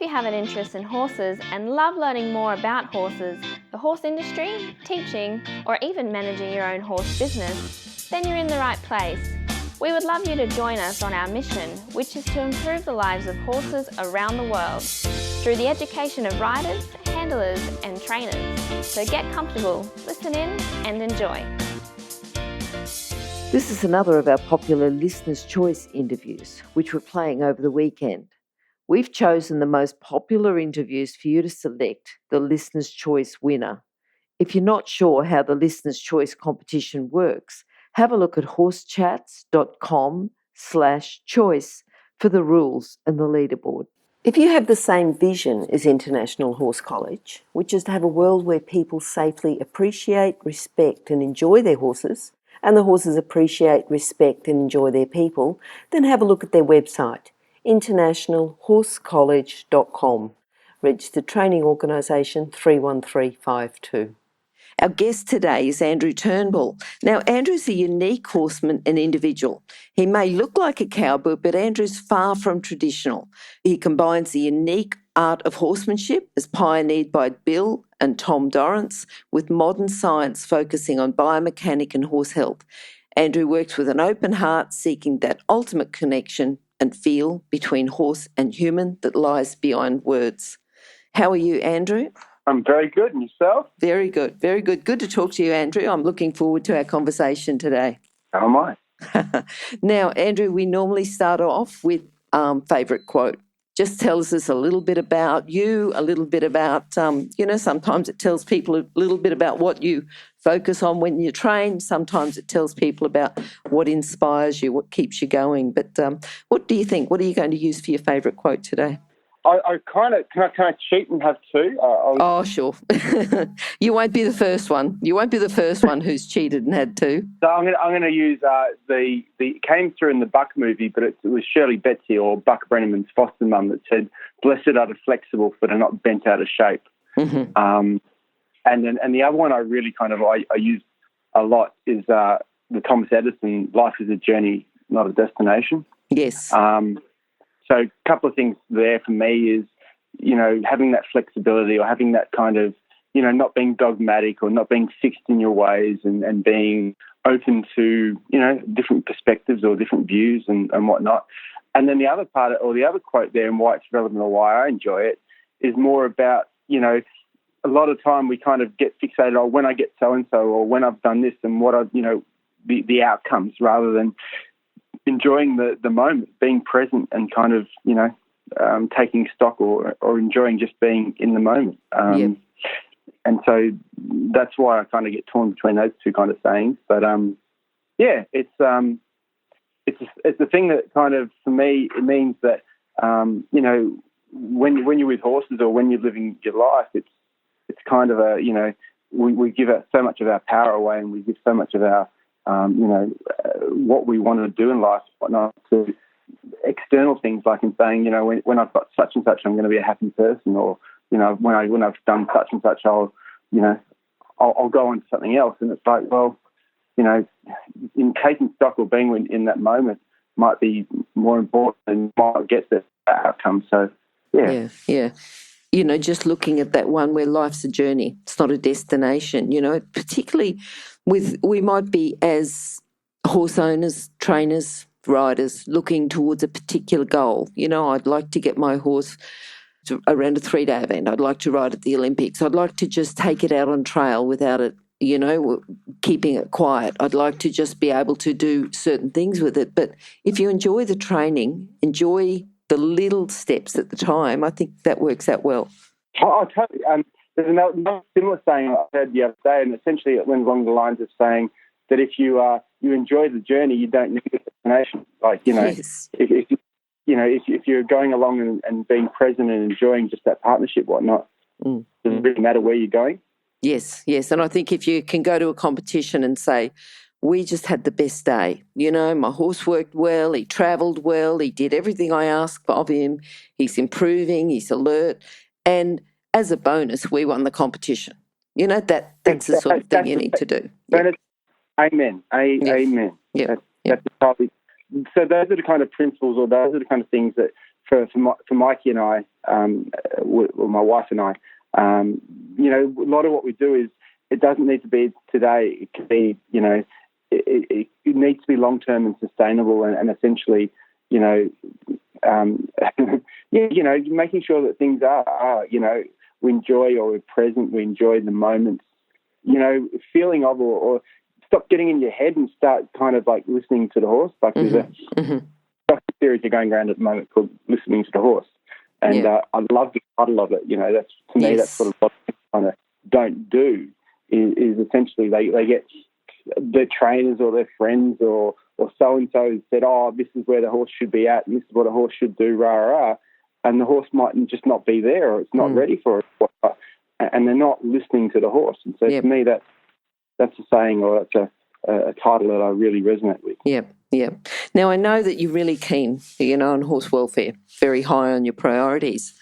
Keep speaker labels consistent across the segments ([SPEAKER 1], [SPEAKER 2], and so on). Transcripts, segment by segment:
[SPEAKER 1] you have an interest in horses and love learning more about horses, the horse industry, teaching, or even managing your own horse business, then you're in the right place. We would love you to join us on our mission, which is to improve the lives of horses around the world through the education of riders, handlers, and trainers. So get comfortable, listen in, and enjoy.
[SPEAKER 2] This is another of our popular Listener's Choice interviews, which we're playing over the weekend. We've chosen the most popular interviews for you to select the Listener's Choice winner. If you're not sure how the Listener's Choice competition works, have a look at horsechats.com/choice for the rules and the leaderboard. If you have the same vision as International Horse College, which is to have a world where people safely appreciate, respect and enjoy their horses, and the horses appreciate, respect and enjoy their people, then have a look at their website, internationalhorsecollege.com, registered training organisation 31352. Our guest today is Andrew Turnbull. Now, Andrew's a unique horseman and individual. He may look like a cowboy, but Andrew's far from traditional. He combines the unique art of horsemanship as pioneered by Bill and Tom Dorrance with modern science focusing on biomechanic and horse health. Andrew works with an open heart, seeking that ultimate connection and feel between horse and human that lies beyond words. How are you, Andrew?
[SPEAKER 3] I'm very good. And yourself?
[SPEAKER 2] Very good, very good. Good to talk to you, Andrew. I'm looking forward to our conversation today.
[SPEAKER 3] How am I?
[SPEAKER 2] Now, Andrew, we normally start off with favourite quote. Just tells us a little bit about you, a little bit about, sometimes it tells people a little bit about what you focus on when you train. Sometimes it tells people about what inspires you, what keeps you going. But what do you think? What are you going to use for your favourite quote today?
[SPEAKER 3] I kind of, can I cheat and have two?
[SPEAKER 2] Oh, sure. You won't be the first one. You won't be the first one who's cheated and had two.
[SPEAKER 3] So I'm going to use the came through in the Buck movie, but it was Shirley Betsy or Buck Brenneman's foster mum that said, "Blessed are the flexible, for they're not bent out of shape."
[SPEAKER 2] Mm-hmm.
[SPEAKER 3] And the other one I really kind of I use a lot is the Thomas Edison, "Life is a journey, not a destination."
[SPEAKER 2] Yes.
[SPEAKER 3] So a couple of things there for me is, having that flexibility or having that kind of, not being dogmatic or not being fixed in your ways and being open to, different perspectives or different views and whatnot. And then the other part, or the other quote there and why it's relevant or why I enjoy it is more about, a lot of time we kind of get fixated on when I get so-and-so or when I've done this and what the outcomes rather than enjoying the moment, being present and kind of, taking stock or enjoying just being in the moment.
[SPEAKER 2] Yep.
[SPEAKER 3] And so that's why I kind of get torn between those two kind of sayings. But, it's the thing that kind of, for me, it means that, when you're with horses or when you're living your life, it's kind of we give so much of our power away and we give so much of our, what we want to do in life, whatnot, to external things like in saying, when I've got such and such, I'm going to be a happy person, or when I've done such and such, I'll go on to something else. And it's like, well, in taking stock or being in that moment might be more important and might get the outcome. So yeah.
[SPEAKER 2] Just looking at that one where life's a journey, it's not a destination, particularly we might be as horse owners, trainers, riders looking towards a particular goal. I'd like to get my horse around a 3-day event. I'd like to ride at the Olympics. I'd like to just take it out on trail without it, keeping it quiet. I'd like to just be able to do certain things with it. But if you enjoy the training, enjoy the little steps at the time, I think that works out well.
[SPEAKER 3] Oh, totally. There's another similar saying I heard the other day, and essentially it went along the lines of saying that if you enjoy the journey, you don't need a destination. Like,
[SPEAKER 2] Yes.
[SPEAKER 3] if you're going along and being present and enjoying just that partnership, whatnot, does it really matter where you're going?
[SPEAKER 2] Yes. And I think if you can go to a competition and say, we just had the best day. My horse worked well, he travelled well, he did everything I asked of him, he's improving, he's alert. And as a bonus, we won the competition. That's the sort of thing you need to do.
[SPEAKER 3] Yep. Amen. Amen.
[SPEAKER 2] Yep.
[SPEAKER 3] That's probably, so those are the kind of principles or those are the kind of things that for Mikey and I, or my wife and I, a lot of what we do is, it doesn't need to be today. It can be, it needs to be long-term and sustainable, and essentially, making sure that things are, we enjoy, or we're present, we enjoy the moments, feeling of, or stop getting in your head and start kind of like listening to the horse. Like there's a series you're going around at the moment called Listening to the Horse. And I love the title of it. That's, to me, that's sort of what they kind of don't do, is essentially they get their trainers or their friends or so-and-so said, oh, this is where the horse should be at and this is what a horse should do, rah. And the horse might just not be there, or it's not ready for it. And they're not listening to the horse. And so to me, that's a saying, or that's a title that I really resonate with.
[SPEAKER 2] Yeah. Now, I know that you're really keen, on horse welfare, very high on your priorities.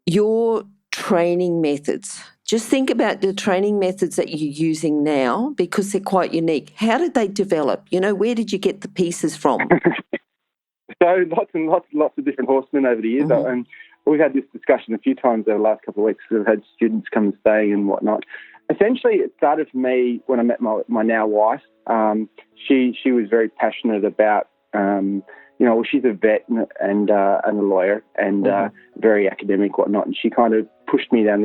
[SPEAKER 2] Your training methods, just think about the training methods that you're using now, because they're quite unique. How did they develop? Where did you get the pieces from?
[SPEAKER 3] So lots of different horsemen over the years. And we've had this discussion a few times over the last couple of weeks, because I've had students come and stay and whatnot. Essentially, it started for me when I met my now wife. She was very passionate about, she's a vet and a lawyer and very academic, whatnot. And she kind of pushed me down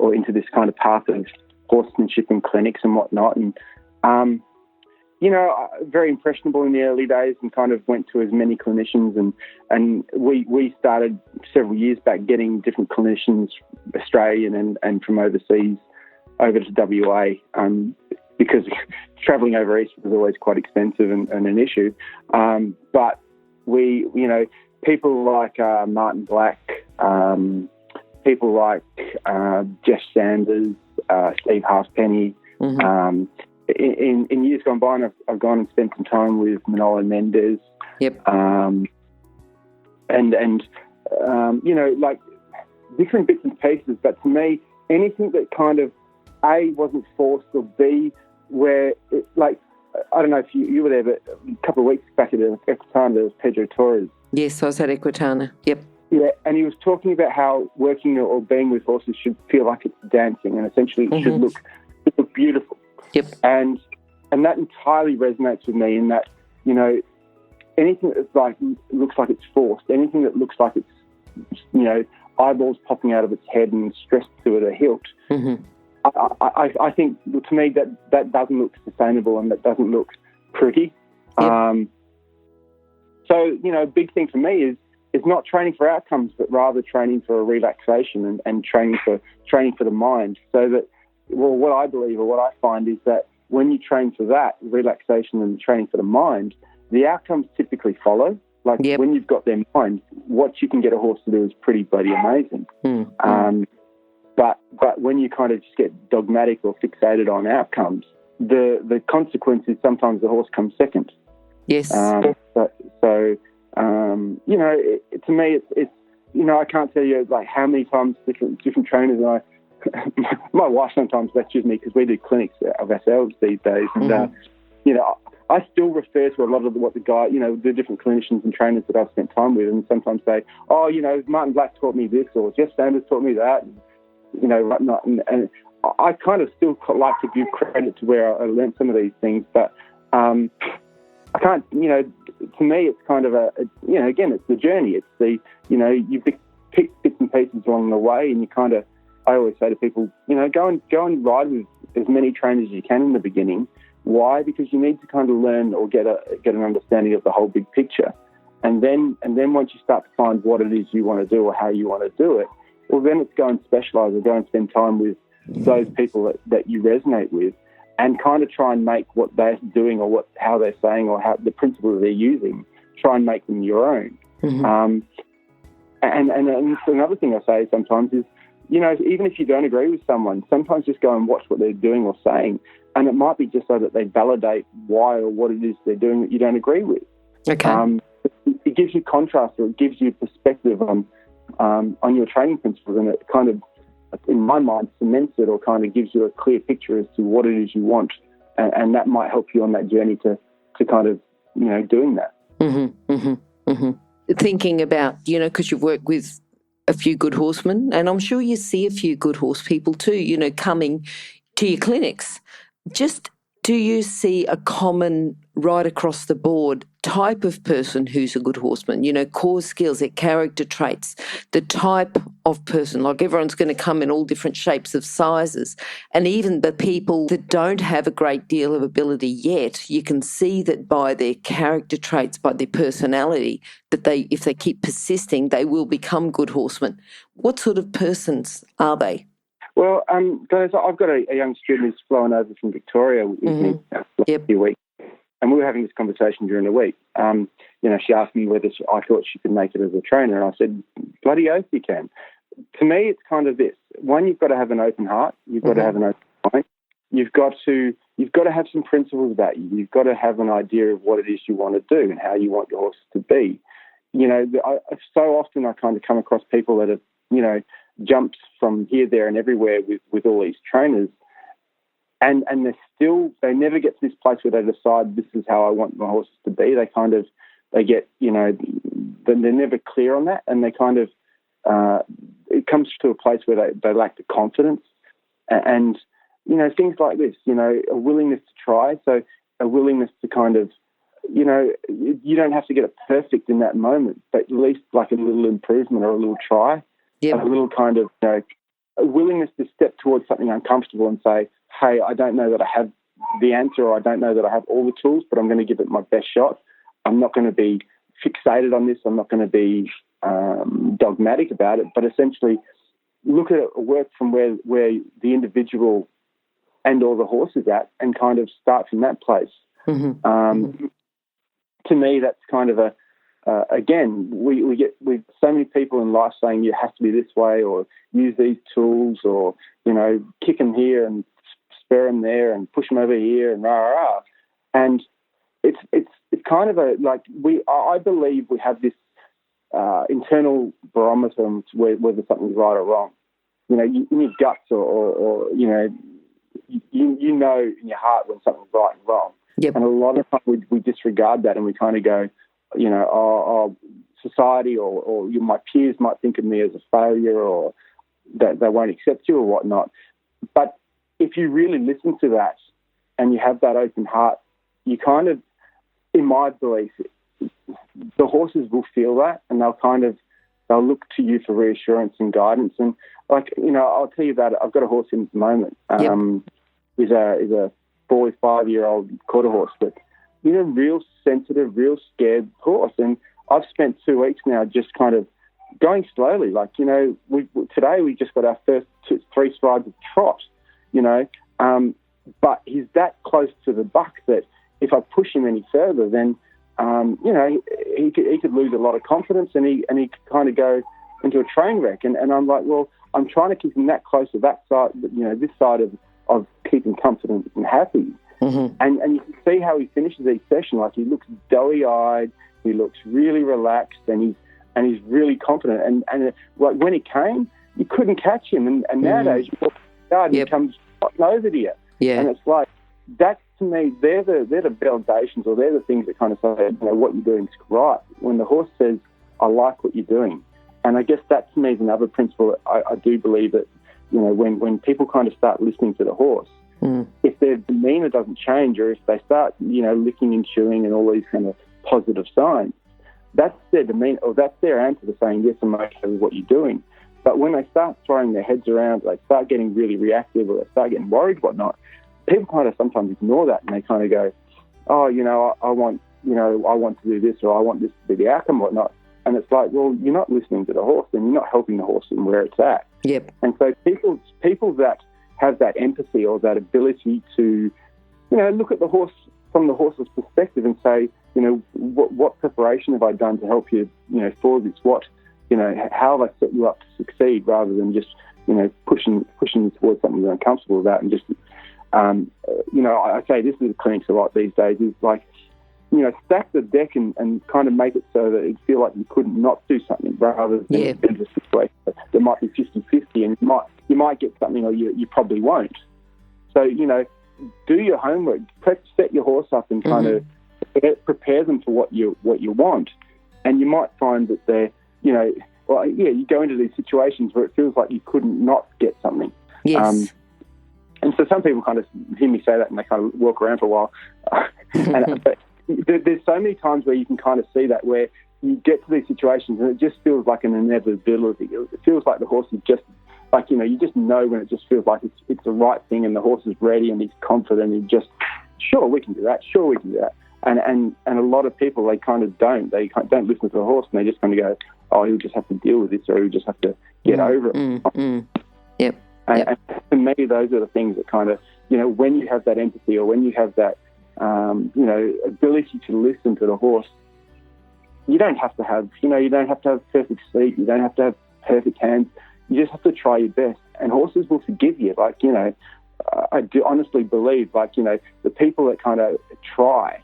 [SPEAKER 3] into this kind of path of horsemanship and clinics and whatnot. And, very impressionable in the early days, and kind of went to as many clinicians. And we started several years back getting different clinicians, Australian and from overseas, over to WA, because travelling over east was always quite expensive and an issue. But we, people like Martin Black, people like Jeff Sanders, Steve Halfpenny. In years gone by, and I've gone and spent some time with Manolo Mendez. Like different bits and pieces. But to me, anything that kind of A, wasn't forced, or B, where it, like, I don't know if you were there, but a couple of weeks back at Equitana, there was Pedro Torres.
[SPEAKER 2] Yes, I was at Equitana. Yep.
[SPEAKER 3] Yeah, and he was talking about how working or being with horses should feel like it's dancing, and essentially it should look beautiful.
[SPEAKER 2] Yep.
[SPEAKER 3] And that entirely resonates with me, in that, anything that looks like it's forced, anything that looks like it's, eyeballs popping out of its head and stressed to it a hilt, I think, to me, that doesn't look sustainable, and that doesn't look pretty. Yep. So, a big thing for me is not training for outcomes, but rather training for a relaxation and training for the mind. So that, well, what I believe, or what I find, is that when you train for that, relaxation and training for the mind, the outcomes typically follow. Like when you've got their mind, what you can get a horse to do is pretty bloody amazing. But when you kind of just get dogmatic or fixated on outcomes, the consequence is sometimes the horse comes second.
[SPEAKER 2] Yes.
[SPEAKER 3] To me, it's I can't tell you like how many times different trainers and my wife sometimes lectures me, because we do clinics of ourselves these days, and I still refer to a lot of what the guy, the different clinicians and trainers that I've spent time with, and sometimes say, oh, Martin Black taught me this, or Jeff Sanders taught me that, whatnot. And I kind of still like to give credit to where I learned some of these things, but I can't, to me, it's kind of again, it's the journey. It's the, you pick bits and pieces along the way, and you kind of, I always say to people, go and ride with as many trainers as you can in the beginning. Why? Because you need to kind of learn or get an understanding of the whole big picture, and then once you start to find what it is you want to do or how you want to do it, well, then it's go and specialise or go and spend time with those people that you resonate with, and kind of try and make what they're doing or how they're saying or how the principles they're using, try and make them your own. And another thing I say sometimes is, even if you don't agree with someone, sometimes just go and watch what they're doing or saying. And it might be just so that they validate why or what it is they're doing that you don't agree with.
[SPEAKER 2] Okay.
[SPEAKER 3] It gives you contrast, or it gives you perspective on your training principles, and it kind of, in my mind, cements it, or kind of gives you a clear picture as to what it is you want. And that might help you on that journey to kind of, doing that.
[SPEAKER 2] thinking about, because you've worked with a few good horsemen, and I'm sure you see a few good horse people too, coming to your clinics. Just, do you see a common, right across the board, type of person who's a good horseman? Core skills, their character traits, the type of person. Like, everyone's going to come in all different shapes of sizes. And even the people that don't have a great deal of ability yet, you can see that by their character traits, by their personality, that if they keep persisting, they will become good horsemen. What sort of persons are they?
[SPEAKER 3] Well, guys, I've got a young student who's flown over from Victoria with me for a few weeks, and we were having this conversation during the week. She asked me whether I thought she could make it as a trainer, and I said, bloody oath you can. To me, it's kind of this. One, you've got to have an open heart. You've got to have an open mind. You've got to have some principles about you. You've got to have an idea of what it is you want to do and how you want your horse to be. So often I kind of come across people that have, jumped from here, there, and everywhere with all these trainers, and they never get to this place where they decide, this is how I want my horses to be. They get, they're never clear on that, and they kind of, it comes to a place where they lack the confidence, and things like this, a willingness to try, so a willingness to kind of, you don't have to get it perfect in that moment, but at least like a little improvement or a little try. Yep. A little kind of, a willingness to step towards something uncomfortable and say, hey, I don't know that I have the answer, or I don't know that I have all the tools, but I'm going to give it my best shot. I'm not going to be fixated on this. I'm not going to be dogmatic about it, but essentially look at it, work from where the individual and or the horse is at, and kind of start from that place. To me, that's kind of again, we get so many people in life saying you have to be this way, or use these tools, or kick them here and spur them there and push them over here and rah rah. And it's kind of I believe we have this internal barometer whether something's right or wrong. In your guts, or you know in your heart when something's right and wrong. Yep. And a lot of times we disregard that, and we kind of go, society or my peers might think of me as a failure, or that they won't accept you or whatnot. But if you really listen to that and you have that open heart, you kind of, in my belief, the horses will feel that, and they'll look to you for reassurance and guidance. And I'll tell you about it. I've got a horse in at the moment. He's a 4-5-year-old quarter horse, but real sensitive, real scared horse. And I've spent 2 weeks now just kind of going slowly. Today we just got our first 3 strides of trot, but he's that close to the buck that if I push him any further, then, he could lose a lot of confidence, and he could kind of go into a train wreck. And I'm like, well, I'm trying to keep him that close to that side, this side of keeping confident and happy. And you can see how he finishes each session. Like, he looks doughy-eyed, he looks really relaxed, and he's really confident. And when he came, you couldn't catch him. And nowadays, you walk and he comes over to you. Yeah. And it's like, that to me, they're the foundations, or they're the things that kind of say, what you're doing is right. When the horse says, I like what you're doing. And I guess that to me is another principle. I do believe that, when people kind of start listening to the horse, if their demeanour doesn't change, or if they start, licking and chewing and all these kind of positive signs, that's their demeanour, or that's their answer to saying, yes, I'm okay with what you're doing. But when they start throwing their heads around, they start getting really reactive, or they start getting worried, whatnot, people kind of sometimes ignore that, and they kind of go, oh, I want to do this, or I want this to be the outcome, whatnot. And it's like, well, you're not listening to the horse, and you're not helping the horse in where it's at. Yep. And so people that have that empathy, or that ability to, look at the horse from the horse's perspective and say, what preparation have I done to help you, for this? What, how have I set you up to succeed, rather than just, pushing you towards something you're uncomfortable about. And just, I say this with clinics a lot these days, is like, stack the deck and kind of make it so that it feel like you couldn't not do something, rather than in a situation that might be 50-50, and you might get something, or you probably won't. So, do your homework, set your horse up, and kind of prepare them for what you want. And you might find that they're, you go into these situations where it feels like you couldn't not get something.
[SPEAKER 2] Yes.
[SPEAKER 3] And so some people kind of hear me say that and they kind of walk around for a while. But there's so many times where you can kind of see that, where you get to these situations and it just feels like an inevitability. It feels like the horse is just, like, you just know when it just feels like it's the right thing, and the horse is ready and he's confident and just, sure, we can do that. Sure, we can do that. And a lot of people, they kind of don't. They don't listen to the horse, and they just kind of go, oh, he'll just have to deal with this, or he'll just have to get over it.
[SPEAKER 2] Yep.
[SPEAKER 3] And for me, those are the things that kind of, when you have that empathy, or when you have that, ability to listen to the horse, you don't have to have, perfect sleep. You don't have to have perfect hands. You just have to try your best, and horses will forgive you. Like, I do honestly believe, like, the people that kind of try,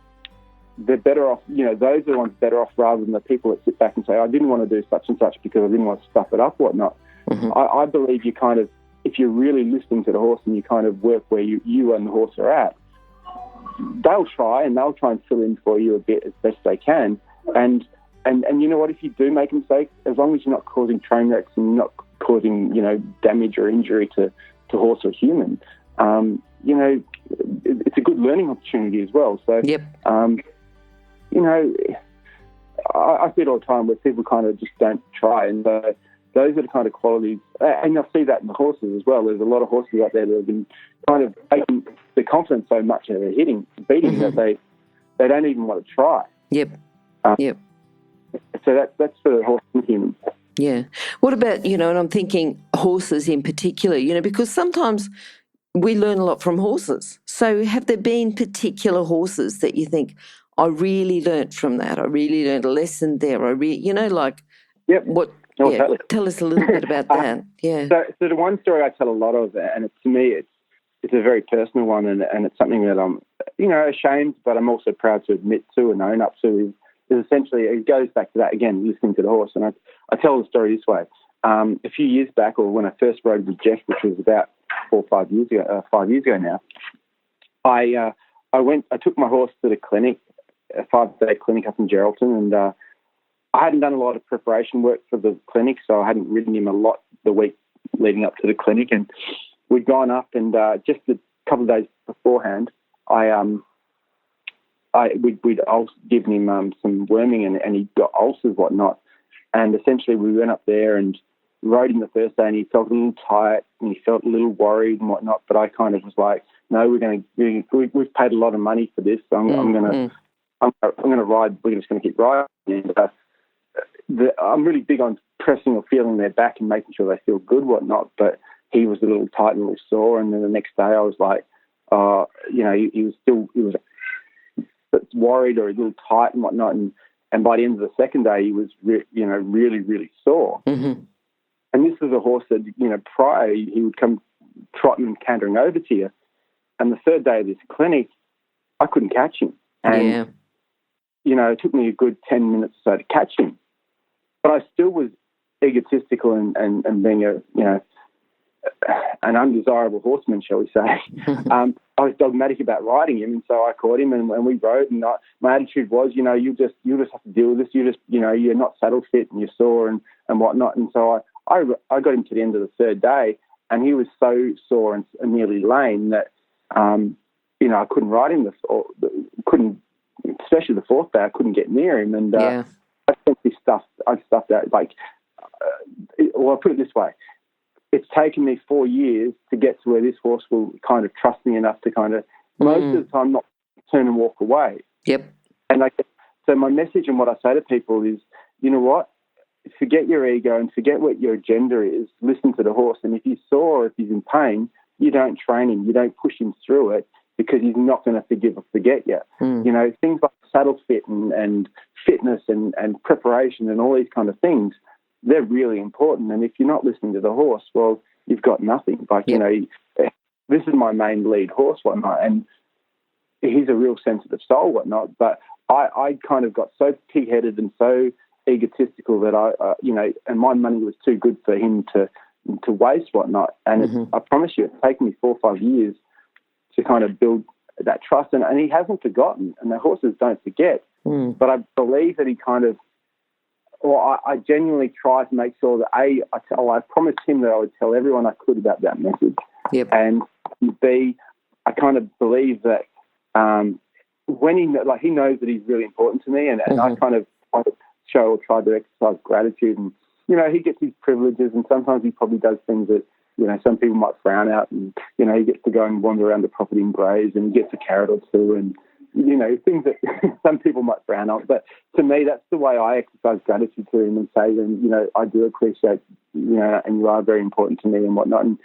[SPEAKER 3] they're better off, those are the ones better off, rather than the people that sit back and say, I didn't want to do such and such because I didn't want to stuff it up, whatnot. I believe you kind of, if you're really listening to the horse and you kind of work where you and the horse are at, they'll try and fill in for you a bit as best they can. And you know what, if you do make a mistake, as long as you're not causing train wrecks and you're not causing, damage or injury to horse or human, it's a good learning opportunity as well. So, I see it all the time where people kind of just don't try, and those are the kind of qualities, and I see that in the horses as well. There's a lot of horses out there that have been kind of taking the confidence so much that they're beating that they don't even want to try. So that's for the horse and humans.
[SPEAKER 2] Yeah. What about, and I'm thinking horses in particular, because sometimes we learn a lot from horses. So have there been particular horses that you think, I really learnt from that, I really learned a lesson there, what?
[SPEAKER 3] Totally.
[SPEAKER 2] Tell us a little bit about that.
[SPEAKER 3] So the one story I tell a lot of, and to me it's a very personal one, and it's something that I'm, ashamed, but I'm also proud to admit to and own up to, is essentially, it goes back to that again, listening to the horse. And I tell the story this way. A few years back, or when I first rode with Jeff, which was about 5 years ago now, I took my horse to the clinic, a 5-day clinic up in Geraldton, and I hadn't done a lot of preparation work for the clinic, so I hadn't ridden him a lot the week leading up to the clinic. And we'd gone up, and just a couple of days beforehand, we'd given him some worming, and he got ulcers, whatnot. And essentially, we went up there and rode him the first day, and he felt a little tight, and he felt a little worried and whatnot. But I kind of was like, no, we've paid a lot of money for this, so I'm going to ride. We're just going to keep riding. And, I'm really big on pressing or feeling their back and making sure they feel good, whatnot. But he was a little tight and a little sore. And then the next day, I was like, he was worried or a little tight and whatnot. And by the end of the second day, he was really, really sore. And this was a horse that, prior, he would come trotting and cantering over to you. And the third day of this clinic, I couldn't catch him. And, it took me a good 10 minutes or so to catch him. But I still was egotistical and being an undesirable horseman, shall we say. I was dogmatic about riding him, and so I caught him and we rode. And my attitude was, you'll just have to deal with this. You're not saddle fit and you're sore and whatnot. And so I got him to the end of the third day, and he was so sore and nearly lame that I couldn't ride him. Especially the fourth day, I couldn't get near him. And I simply stuffed out. I'll put it this way. It's taken me 4 years to get to where this horse will kind of trust me enough to kind of, most of the time, not turn and walk away. And so my message and what I say to people is, you know what? Forget your ego and forget what your agenda is. Listen to the horse. And if he's sore or if he's in pain, you don't train him. You don't push him through it, because he's not going to forgive or forget you. Things like saddle fit and fitness and preparation and all these kind of things, they're really important. And if you're not listening to the horse, well, you've got nothing. This is my main lead horse, whatnot, and he's a real sensitive soul, whatnot. But I kind of got so pig-headed and so egotistical that and my money was too good for him to waste, whatnot. And I promise you, it's taken me 4 or 5 years to kind of build that trust. And he hasn't forgotten, and the horses don't forget. But I believe that he kind of I genuinely try to make sure that I promised him that I would tell everyone I could about that message.
[SPEAKER 2] Yep.
[SPEAKER 3] And B, I kind of believe that when he knows that he's really important to me, and I kind of show or try to exercise gratitude. And he gets his privileges, and sometimes he probably does things that some people might frown at, and he gets to go and wander around the property and graze, and he gets a carrot or two, and things that some people might frown on. But to me, that's the way I exercise gratitude to him and say, then, I do appreciate, and you are very important to me and whatnot. And,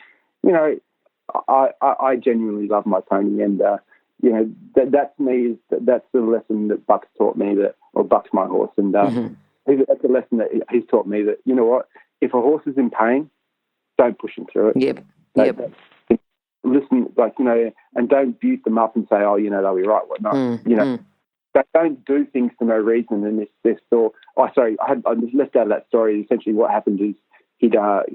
[SPEAKER 3] I genuinely love my pony. And, that to me that's the lesson that Buck's taught me, or Buck's my horse. And that's a lesson that he's taught me, that, what, if a horse is in pain, don't push him through it.
[SPEAKER 2] Yep.
[SPEAKER 3] Listen, and don't beat them up and say, oh, they'll be right, whatnot. Don't do things for no reason. And this thought, I just left out of that story. Essentially, what happened is he'd got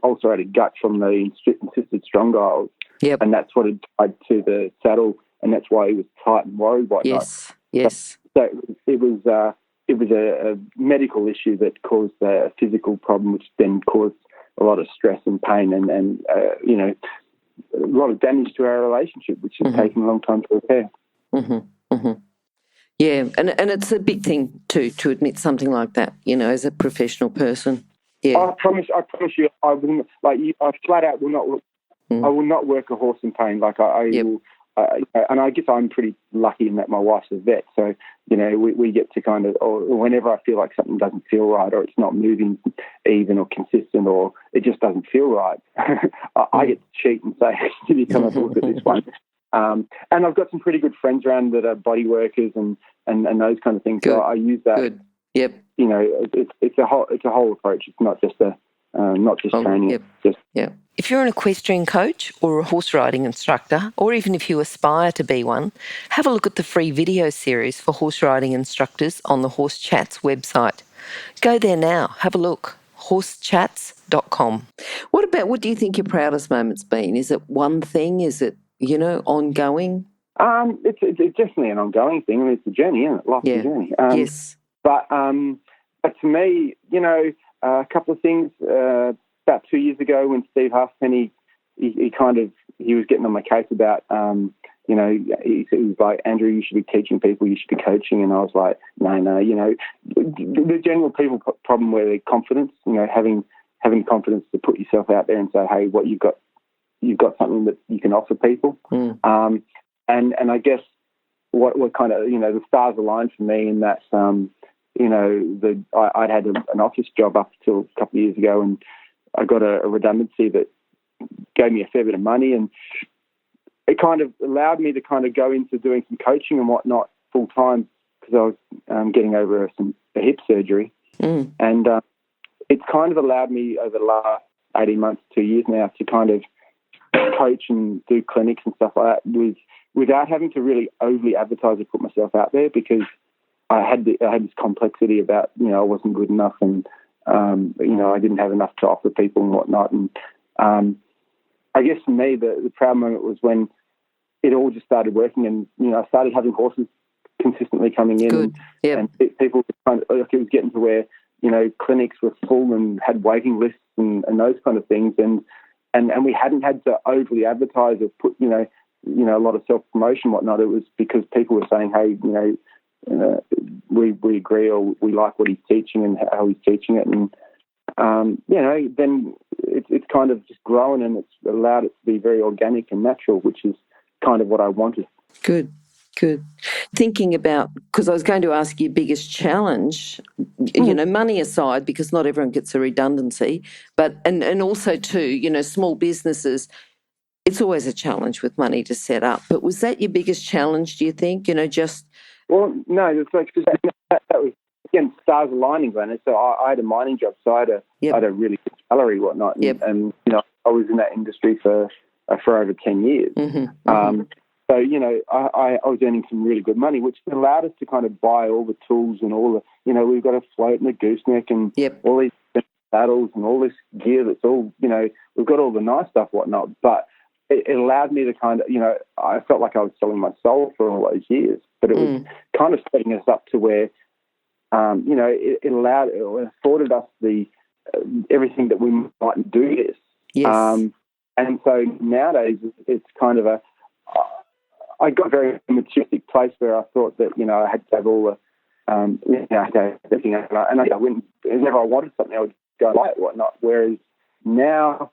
[SPEAKER 3] ulcerated gut from the insisted strong dials, and that's what had tied to the saddle, and that's why he was tight and worried, whatnot.
[SPEAKER 2] Yes.
[SPEAKER 3] So it was a medical issue that caused a physical problem, which then caused a lot of stress and pain, and a lot of damage to our relationship, which has taken a long time to repair.
[SPEAKER 2] Yeah, and it's a big thing to admit something like that, as a professional person. Yeah.
[SPEAKER 3] I promise you, I wouldn't, I flat out will not. I will not work a horse in pain. Will. And I guess I'm pretty lucky in that my wife's a vet, so we get to kind of, or whenever I feel like something doesn't feel right, or it's not moving even or consistent, or it just doesn't feel right, I get to cheat and say, "Can you come and look at this one?" And I've got some pretty good friends around that are body workers and those kind of things.
[SPEAKER 2] Good.
[SPEAKER 3] So I use that.
[SPEAKER 2] Good. Yep.
[SPEAKER 3] It's a whole approach. It's not just training.
[SPEAKER 2] Yep. If you're an equestrian coach or a horse riding instructor, or even if you aspire to be one, have a look at the free video series for horse riding instructors on the Horse Chats website. Go there now. Have a look. horsechats.com. What do you think your proudest moment's been? Is it one thing? Is it, ongoing?
[SPEAKER 3] It's definitely an ongoing thing. I mean, it's a journey, isn't it? Life's a journey.
[SPEAKER 2] Yes.
[SPEAKER 3] But to me, a couple of things. About 2 years ago, when Steve Halfpenny, he was getting on my case about, he was like, Andrew, you should be teaching people, you should be coaching, and I was like, no, the general people problem where their confidence, having confidence to put yourself out there and say, hey, what you've got something that you can offer people, and I guess what kind of the stars aligned for me in that I'd had an office job up until a couple of years ago, and I got a redundancy that gave me a fair bit of money, and it kind of allowed me to kind of go into doing some coaching and whatnot full time, because I was getting over a hip surgery, and it's kind of allowed me over the last 18 months, 2 years now, to kind of coach and do clinics and stuff like that without having to really overly advertise or put myself out there, because I had this complexity about I wasn't good enough, and I didn't have enough to offer people and whatnot. And I guess for me, the proud moment was when it all just started working, and I started having horses consistently coming in.
[SPEAKER 2] Good. Yep.
[SPEAKER 3] And people kind of, it was getting to where clinics were full and had waiting lists and those kind of things, and we hadn't had to overly advertise or put a lot of self promotion and whatnot. It was because people were saying, hey, we agree, or we like what he's teaching and how he's teaching it, and then it's kind of just grown, and it's allowed it to be very organic and natural, which is kind of what I wanted.
[SPEAKER 2] Good. Thinking about, because I was going to ask you biggest challenge, money aside, because not everyone gets a redundancy, but and also too, small businesses, it's always a challenge with money to set up. But was that your biggest challenge, do you think?
[SPEAKER 3] Well, no, it's like that was, again, stars aligning, Glenys. So I had a mining job, so I had a really good salary, whatnot, and I was in that industry for over 10 years. So I was earning some really good money, which allowed us to kind of buy all the tools and all the we've got a float and a gooseneck and all these saddles and all this gear that's all we've got all the nice stuff, whatnot, but it allowed me to kind of, I felt like I was selling my soul for all those years, but it was kind of setting us up to where it allowed or afforded us the everything that we might do this.
[SPEAKER 2] Yes.
[SPEAKER 3] And so nowadays it's kind of I got a very materialistic place where I thought that, I had to have all the, I had to have everything. And I went, whenever I wanted something, I would go buy it, whatnot. Whereas now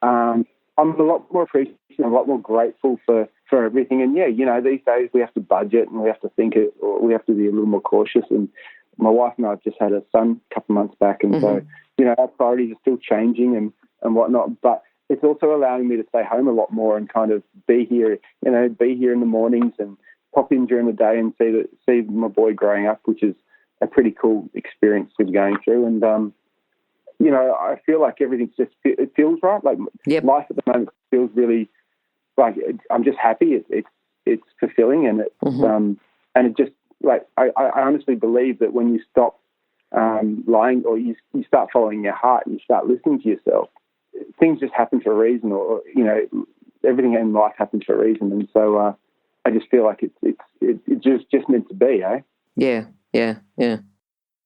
[SPEAKER 3] I'm a lot more appreciative, a lot more grateful for everything. And, these days we have to budget and we have to think it, or we have to be a little more cautious. And my wife and I have just had a son a couple of months back. And so, our priorities are still changing and whatnot. But it's also allowing me to stay home a lot more and kind of be here in the mornings and pop in during the day and see my boy growing up, which is a pretty cool experience to be going through. And, I feel like everything's it feels right. Like life at the moment feels really like I'm just happy. It's fulfilling and and it just like I honestly believe that when you stop lying or you start following your heart and you start listening to yourself, things just happen for a reason, or everything in life happens for a reason, and so I just feel like it's just meant to be, eh?
[SPEAKER 2] Yeah.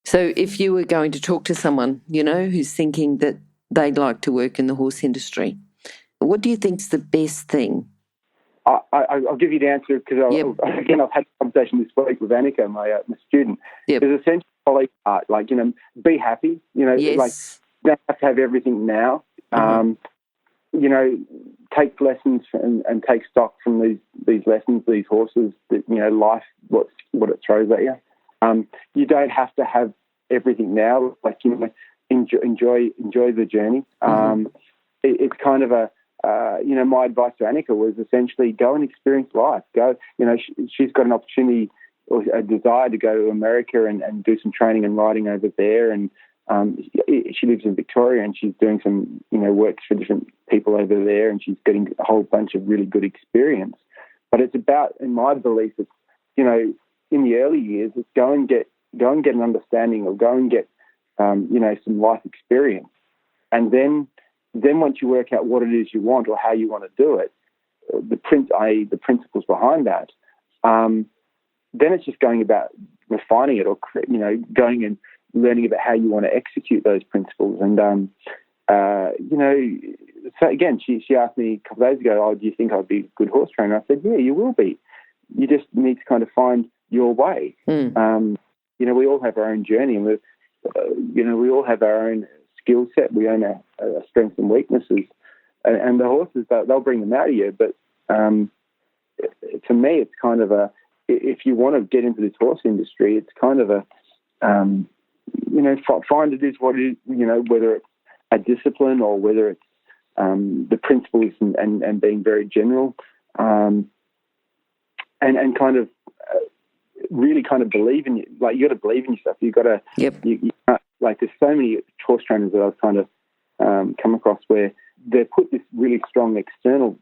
[SPEAKER 2] So, if you were going to talk to someone, who's thinking that they'd like to work in the horse industry, what do you think's the best thing?
[SPEAKER 3] I'll give you the answer because again I've had a conversation this week with Annika, my student.
[SPEAKER 2] Yep.
[SPEAKER 3] There's essentially follow art, like be happy.
[SPEAKER 2] Yes.
[SPEAKER 3] Like you don't have to have everything now. Take lessons and take stock from these lessons, these horses, that, life, what it throws at you. You don't have to have everything now. Like, enjoy the journey. It's kind of my advice to Annika was essentially go and experience life. Go, she's got an opportunity or a desire to go to America and do some training and riding over there. And she lives in Victoria and she's doing some, works for different people over there, and she's getting a whole bunch of really good experience. But it's about, in my belief, it's, in the early years, it's go and get an understanding, or go and get, some life experience. And then once you work out what it is you want or how you want to do it, the principles behind that, then it's just going about refining it, or, going and learning about how you want to execute those principles. And, so again, she asked me a couple of days ago, do you think I'd be a good horse trainer? I said, yeah, you will be. You just need to kind of find your way. We all have our own journey, and we all have our own skill set. We own our strengths and weaknesses, and the horses, they'll bring them out of you. But to me, it's kind of if you want to get into this horse industry, it's kind of find it is what it is, whether it's a discipline or whether it's the principles and being very general, and kind of really kind of believe in you. Like, you got to believe in yourself. You got to.
[SPEAKER 2] Yep.
[SPEAKER 3] You can't, like, there's so many horse trainers that I've kind of come across where they put this really strong external,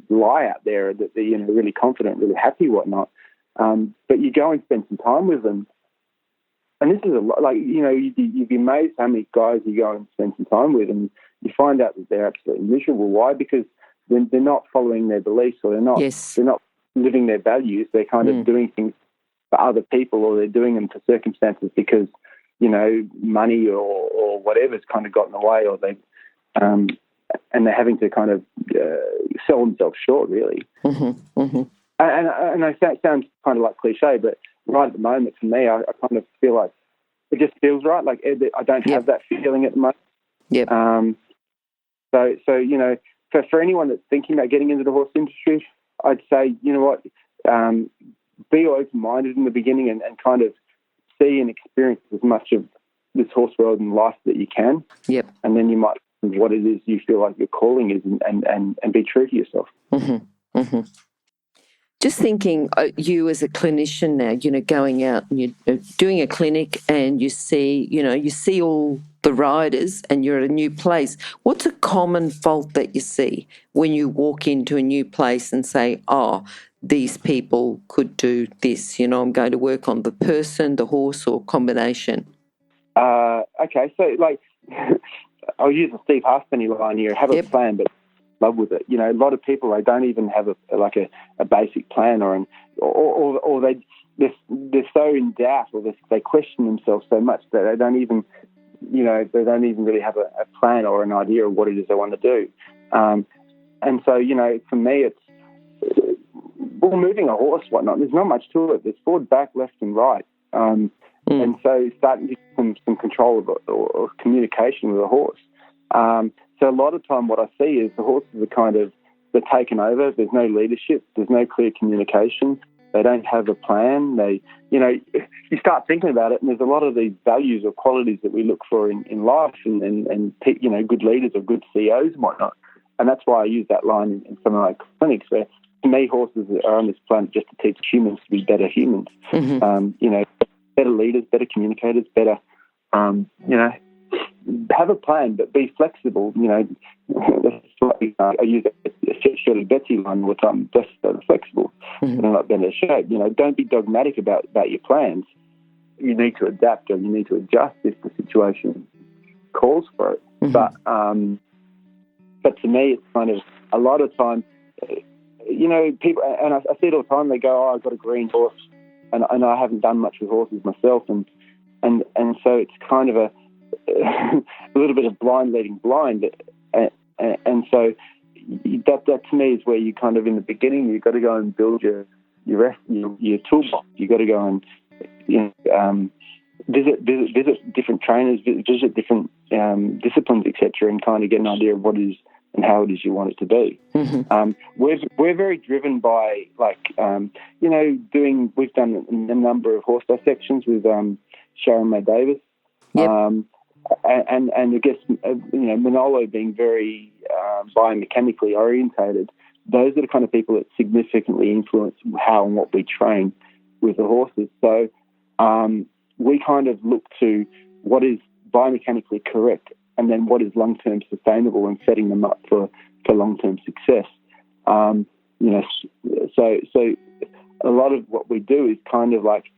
[SPEAKER 3] lie out there that they're really confident, really happy, whatnot. But you go and spend some time with them, and this is a lot. Like, you'd be amazed how many guys you go and spend some time with, and you find out that they're absolutely miserable. Why? Because they're not following their beliefs, or they're not living their values. They're kind of doing things for other people, or they're doing them for circumstances because, money or whatever's kind of got in the way, or they, and they're having to kind of sell themselves short, really. And I sounds kind of like cliche, but right at the moment, for me, I kind of feel like it just feels right. Like, I don't have that feeling at the moment.
[SPEAKER 2] Yep.
[SPEAKER 3] So for anyone that's thinking about getting into the horse industry, I'd say, be open-minded in the beginning and kind of see and experience as much of this horse world and life that you can.
[SPEAKER 2] Yep.
[SPEAKER 3] And then you might what it is you feel like your calling is, and be true to yourself.
[SPEAKER 2] Just thinking, you as a clinician now, going out and you're doing a clinic, and you see all the riders, and you're at a new place. What's a common fault that you see when you walk into a new place and say, these people could do this, I'm going to work on the person, the horse, or combination?
[SPEAKER 3] Okay, so like I'll use the Steve Halfpenny line here, have a plan, but love with it. A lot of people, they don't even have a basic plan, or they're so in doubt, or they question themselves so much that they don't even really have a plan or an idea of what it is they want to do. And so, for me, it's moving a horse, whatnot. There's not much to it. There's forward, back, left, and right. And so starting to get some control of it, or communication with a horse. So a lot of time what I see is the horses are they're taken over. There's no leadership. There's no clear communication. They don't have a plan. You start thinking about it, and there's a lot of these values or qualities that we look for in life, and good leaders or good CEOs and whatnot. And that's why I use that line in some of my clinics, where to me horses are on this planet just to teach humans to be better humans. Mm-hmm. Better leaders, better communicators, better, have a plan, but be flexible. I use a Shirley Betsy line all the time, just flexible, mm-hmm. and not bend out of shape. Don't be dogmatic about your plans. You need to adapt, or you need to adjust if the situation calls for it. Mm-hmm. But to me, it's kind of a lot of time, people, and I see it all the time, they go, I've got a green horse, and I haven't done much with horses myself, and so it's kind of a little bit of blind leading blind, and so that to me is where you kind of, in the beginning, you've got to go and build your toolbox. You've got to go and visit different trainers, visit different disciplines, etc., and kind of get an idea of what it is and how it is you want it to be. Mm-hmm. We're very driven by, we've done a number of horse dissections with Sharon May Davis. Yep. And I guess, Manolo being very biomechanically orientated, those are the kind of people that significantly influence how and what we train with the horses. So we kind of look to what is biomechanically correct, and then what is long-term sustainable, and setting them up for long-term success. So a lot of what we do is kind of like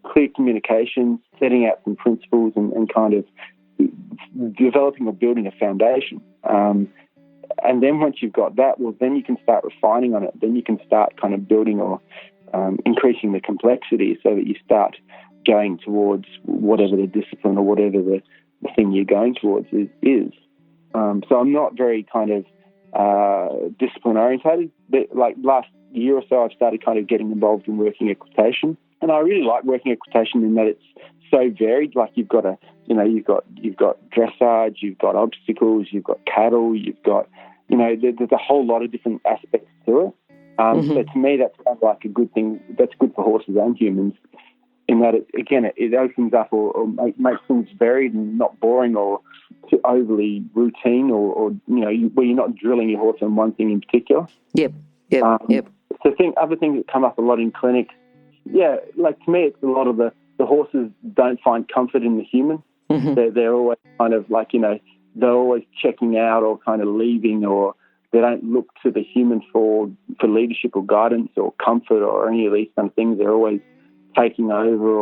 [SPEAKER 3] clear communication, setting out some principles, and kind of developing or building a foundation. And then once you've got that, well, then you can start refining on it. Then you can start kind of building or increasing the complexity, so that you start going towards whatever the discipline or whatever the thing you're going towards is. So I'm not very kind of discipline orientated, but like last year or so, I've started kind of getting involved in working equitation. And I really like working equitation in that it's so varied. Like you've got you've got dressage, you've got obstacles, you've got cattle, you've got, there's a whole lot of different aspects to it. Mm-hmm. But to me, that's kind of like a good thing. That's good for horses and humans, in that it opens up or makes things varied and not boring or too overly routine, or where you're not drilling your horse on one thing in particular. Yep. So other things that come up a lot in clinics. Yeah, like to me, it's a lot of the horses don't find comfort in the human. Mm-hmm. They're always kind of like, they're always checking out or kind of leaving, or they don't look to the human for leadership or guidance or comfort or any of these kind of things. They're always taking over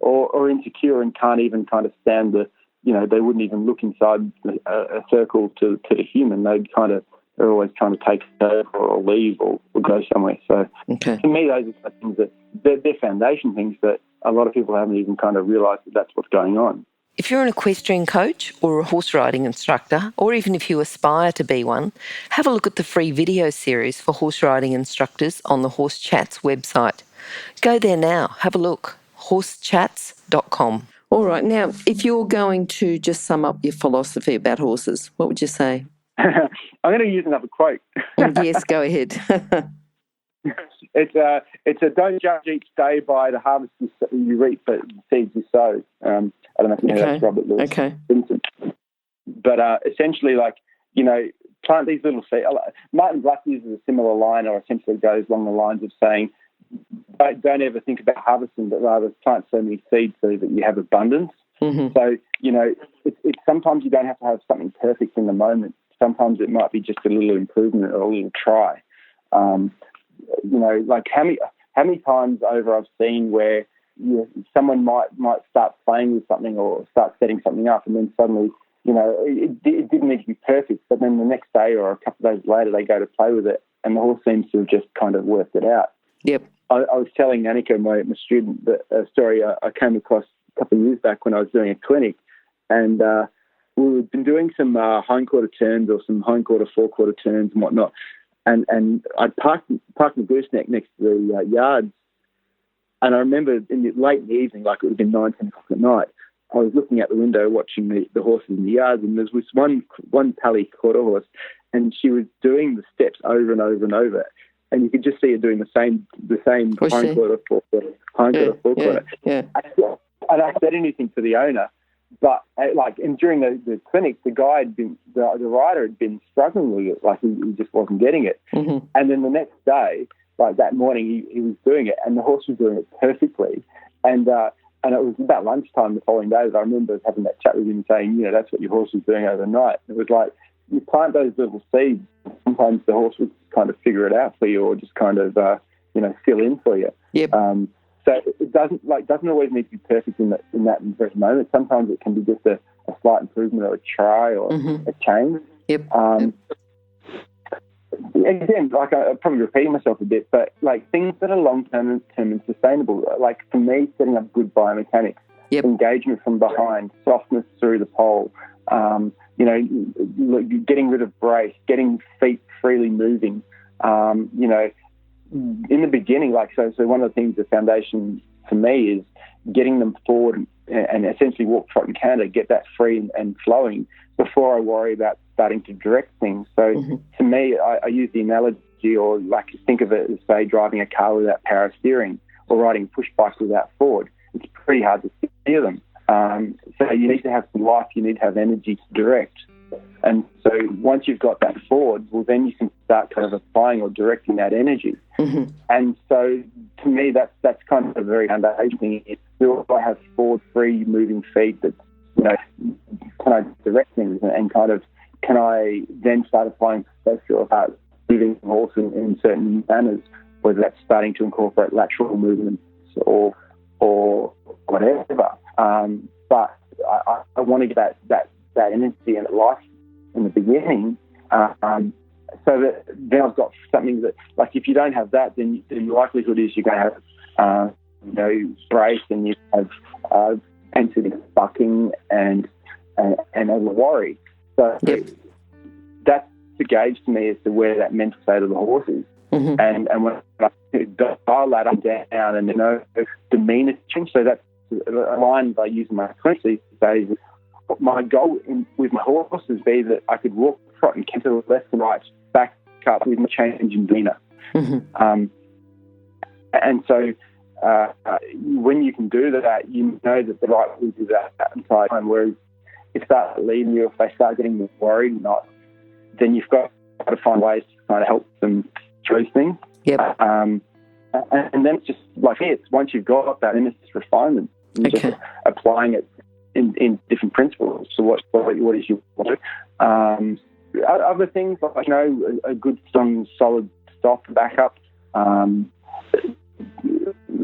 [SPEAKER 3] or insecure and can't even kind of stand they wouldn't even look inside a circle to the human. They're always trying to take over or leave or go somewhere. So to me, those are things that they're foundation things that a lot of people haven't even kind of realised that that's what's going on.
[SPEAKER 2] If you're an equestrian coach or a horse riding instructor, or even if you aspire to be one, have a look at the free video series for horse riding instructors on the Horse Chats website. Go there now, have a look, horsechats.com. All right, now, if you're going to just sum up your philosophy about horses, what would you say?
[SPEAKER 3] I'm going to use another quote.
[SPEAKER 2] Yes, go ahead.
[SPEAKER 3] It's a don't judge each day by the harvest you reap, but the seeds you sow. I don't know if you know that's Robert Louis Vincent. But essentially, plant these little seeds. Martin Black uses a similar line, or essentially goes along the lines of saying, don't ever think about harvesting, but rather plant so many seeds so that you have abundance. Mm-hmm. So, it's sometimes you don't have to have something perfect in the moment. Sometimes it might be just a little improvement or a little try. Like how many times over I've seen where someone might start playing with something or start setting something up, and then suddenly, it didn't need to be perfect, but then the next day or a couple of days later they go to play with it, and the horse seems to have just kind of worked it out.
[SPEAKER 2] Yep.
[SPEAKER 3] I was telling Annika, my student, that a story I came across a couple of years back when I was doing a clinic, and we've been doing some hindquarter turns or some hindquarter, forequarter turns and whatnot, and I'd parked the gooseneck next to the yards, and I remember late in the evening, like it would have been 9, 10 o'clock at night, I was looking out the window watching the horses in the yards, and there was one Pally quarter horse, and she was doing the steps over and over and over, and you could just see her doing the same hindquarter, forequarter, hindquarter, forequarter.
[SPEAKER 2] Yeah.
[SPEAKER 3] I don't said anything to the owner, but and during the clinic, the guy had been, the rider had been struggling with it, like he just wasn't getting it.
[SPEAKER 2] Mm-hmm.
[SPEAKER 3] And then the next day, like that morning, he was doing it, and the horse was doing it perfectly. And it was about lunchtime the following day that I remember having that chat with him, saying, that's what your horse was doing overnight. It was like, you plant those little seeds. Sometimes the horse would kind of figure it out for you, or just kind of, fill in for you.
[SPEAKER 2] Yep.
[SPEAKER 3] So it doesn't always need to be perfect in that very moment. Sometimes it can be just a slight improvement or a try or a change.
[SPEAKER 2] Yep.
[SPEAKER 3] Again, I'm probably repeating myself a bit, but things that are long-term and sustainable, like for me, setting up good biomechanics, engagement from behind, softness through the pole, getting rid of brace, getting feet freely moving, in the beginning, so one of the things, the foundation for me is getting them forward and essentially walk, trot and canter, get that free and flowing before I worry about starting to direct things. So to me, I use the analogy, or think of it as, say, driving a car without power steering or riding a push bike without forward. It's pretty hard to steer them. So you need to have some life, you need to have energy to direct. And so once you've got that forward, well, then you can start kind of applying or directing that energy. Mm-hmm. And so to me, that's kind of a very foundation thing. Do I have forward, free, moving feet that, can I direct things and kind of, can I then start applying pressure about moving the horse in certain manners, whether that's starting to incorporate lateral movements or whatever. But I want to get that energy and life in the beginning, so that then I've got something that, if you don't have that, then the likelihood is you're going to have, brace, and you have anxiety, bucking, and over worry. So that's the gauge to me as to where that mental state of the horse is. Mm-hmm. And when I dial that up, down, and demeanour change, so that's aligned by using my clinics these days. My goal with my horses be that I could walk, trot and canter left and right, back up with my change in demeanour. Mm-hmm. And so when you can do that, you know that the right will do that entire time. Whereas if they start leading you, if they start getting worried or not, then you've got to find ways to kind of help them through things. Yep. And then it's just once you've got that, then it's just refinement. You're just applying it in different principles. So what is your want? Other things a good, strong, solid stop backup.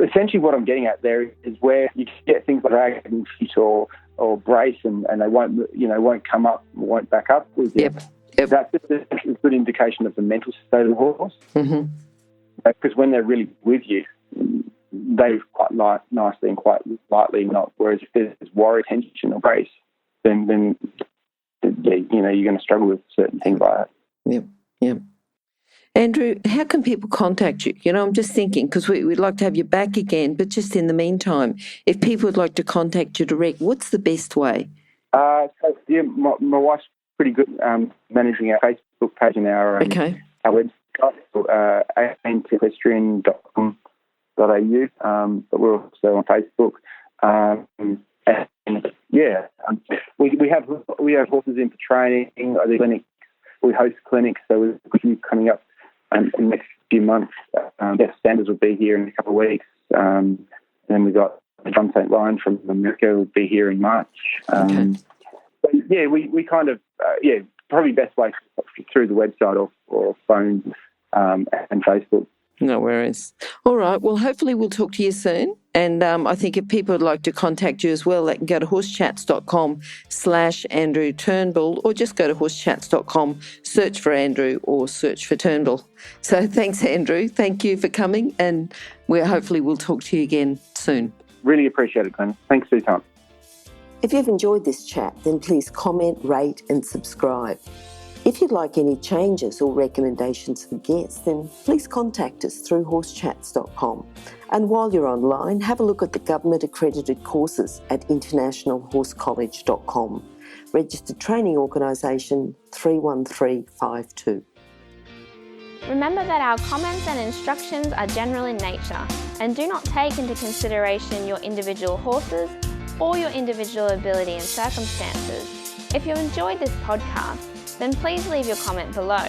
[SPEAKER 3] Essentially, what I'm getting at there is where you get things like dragging feet or brace, and they won't come up, won't back up with you. Yep. That's just a good indication of the mental state of the horse. Mm-hmm. Because when they're really with you, they move quite nicely and quite lightly. Whereas if there's worry, tension, or brace, then you're going to struggle with certain things like that.
[SPEAKER 2] Yep. Yep. Andrew, how can people contact you? I'm just thinking, because we'd like to have you back again, but just in the meantime, if people would like to contact you direct, what's the best way?
[SPEAKER 3] My wife's pretty good managing our Facebook page and our website, antequestrian.com.au, but we're also on Facebook. We have horses in for training. Clinics. We host clinics, so we've got a few coming up in the next few months. Sanders will be here in a couple of weeks. And then we've got John St. Lyon from America will be here in March. We kind of, probably best way through the website or phone and Facebook.
[SPEAKER 2] No worries. All right. Well, hopefully we'll talk to you soon. And I think if people would like to contact you as well, they can go to horsechats.com/Andrew Turnbull, or just go to horsechats.com, search for Andrew or search for Turnbull. So thanks, Andrew. Thank you for coming, and hopefully we'll talk to you again soon.
[SPEAKER 3] Really appreciate it, Glenn. Thanks for your time.
[SPEAKER 2] If you've enjoyed this chat, then please comment, rate and subscribe. If you'd like any changes or recommendations for guests, then please contact us through horsechats.com. And while you're online, have a look at the government-accredited courses at internationalhorsecollege.com. Registered Training Organisation 31352.
[SPEAKER 1] Remember that our comments and instructions are general in nature and do not take into consideration your individual horses or your individual ability and circumstances. If you enjoyed this podcast, then please leave your comment below.